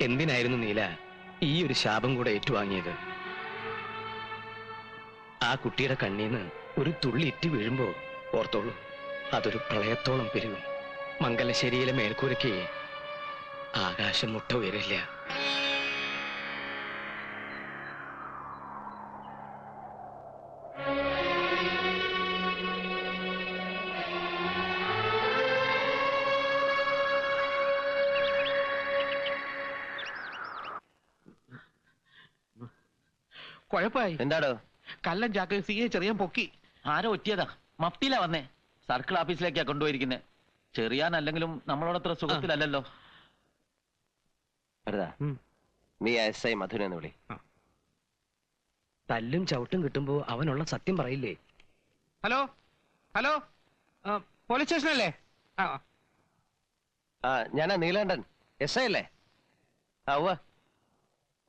എന്തിനായിരുന്നു നീല ഈ ഒരു ശാപം കൂടെ ഏറ്റുവാങ്ങിയത്? ആ കുട്ടിയുടെ കണ്ണീന്ന് ഒരു തുള്ളി ഇറ്റി വീഴുമ്പോ ഓർത്തോളൂ, അതൊരു പ്രളയത്തോളം പെരുകും. മംഗലശ്ശേരിയിലെ മേൽക്കൂരയ്ക്ക് ആകാശം മുട്ട ഉയരില്ല. കുഴപ്പമായി. എന്താടോ? കല്ലൻ ചാക്ക് സിയെ ചെറിയാൻ പൊക്കി. ആരോ ഒറ്റിയതാ. മഫ്തിയിലാ വന്നേ. സർക്കിൾ ഓഫീസിലേക്കാ കൊണ്ടുപോയിരിക്കുന്നത്. ചെറിയാനല്ലെങ്കിലും നമ്മളോടത്ര സുഖത്തിലല്ലോ. നീ SI മധുനെ വിളി. തല്ലും ചവിട്ടും കിട്ടുമ്പോ അവനുള്ള സത്യം പറയില്ലേ? ഹലോ ഹലോ, പോലീസ് സ്റ്റേഷനല്ലേ? ഞാനാ നീലാണ്ടൻ. SI അല്ലേ?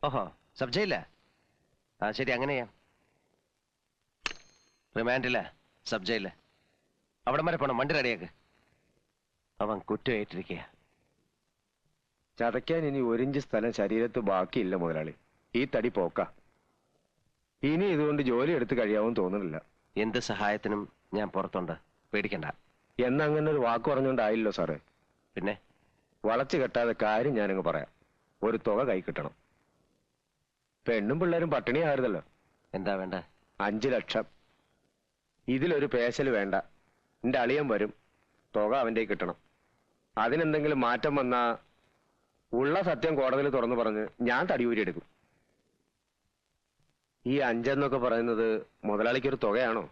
ഓഹോ, സബ് ജയില. ശരി, അങ്ങനെയാ. റിമാൻഡില്ല, സബ് ജയില്. അവിടം വരെ പോണം. വണ്ടി റെഡിയാക്ക്. അവൻ കുറ്റം ഏറ്റിരിക്കുക. ചതയ്ക്കാൻ ഇനി 1 ഇഞ്ച് സ്ഥലം ശരീരത്ത് ബാക്കിയില്ല മുതലാളി. ഈ തടി പോക്ക. ഇനി ഇതുകൊണ്ട് ജോലി എടുത്ത് കഴിയാവും തോന്നുന്നില്ല. എന്ത് സഹായത്തിനും ഞാൻ പുറത്തുണ്ട്, പേടിക്കണ്ട. എന്നങ്ങനെ ഒരു വാക്ക് പറഞ്ഞുകൊണ്ടായില്ലോ സാറേ. പിന്നെ വളച്ചു കെട്ടാതെ കാര്യം ഞാനങ്ങ് പറയാം. ഒരു തുക കൈ കിട്ടണം. പെണ്ണും പിള്ളേരും പട്ടിണിയായിരുന്നല്ലോ. എന്താ വേണ്ട? 5 ലക്ഷം. ഇതിലൊരു പേശൽ വേണ്ട. എന്റെ അളിയൻ വരും. തുക അവന്റെ കിട്ടണം. അതിനെന്തെങ്കിലും മാറ്റം വന്നാ ഉള്ള സത്യം കോടതിയിൽ തുറന്നു പറഞ്ഞ് ഞാൻ തടിയൂരി എടുക്കും. ഈ 5 എന്നൊക്കെ പറയുന്നത് മുതലാളിക്കൊരു തുകയാണോ?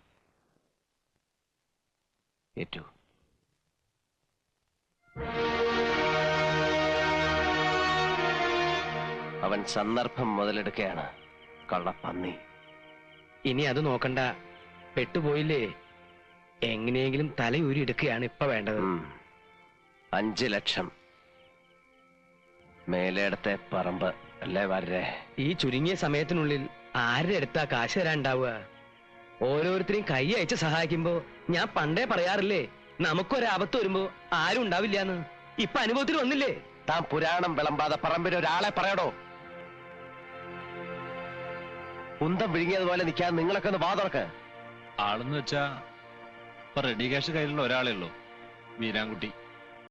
ഏറ്റു. അവൻ സന്ദർഭം മുതലെടുക്കുകയാണ്, കള്ളപ്പന്നി. ഇനി അത് നോക്കണ്ട. പെട്ടുപോയില്ലേ? എങ്ങനെയെങ്കിലും തലയൂരി എടുക്കുകയാണ് ഇപ്പൊ വേണ്ടത്. 5 ലക്ഷം. മേലെടുത്തെ പറമ്പ് അല്ലേ വരേ? ഈ ചുരുങ്ങിയ സമയത്തിനുള്ളിൽ ആരുടെ അടുത്താ കാശ് തരാണ്ടാവുക? ഓരോരുത്തരെയും കൈ അയച്ച് സഹായിക്കുമ്പോ ഞാൻ പണ്ടേ പറയാറില്ലേ, നമുക്കൊരാപത്ത് വരുമ്പോ ആരും ഉണ്ടാവില്ലാന്ന്. ഇപ്പൊ അനുഭവത്തിൽ വന്നില്ലേ? താൻ പുരാണം വിളമ്പാതെ പറമ്പിന് ഒരാളെ പറയടോ. കുന്തം വിഴുങ്ങിയതുപോലെ നിൽക്കാൻ നിങ്ങളൊക്കെ ഒന്ന് വാതുറക്ക്. ആളെന്ന് വെച്ചാ ഇപ്പൊ റെഡി ക്യാഷ് കയ്യിലുള്ള ഒരാളേ ഉള്ളൂ, വീരാൻകുട്ടി.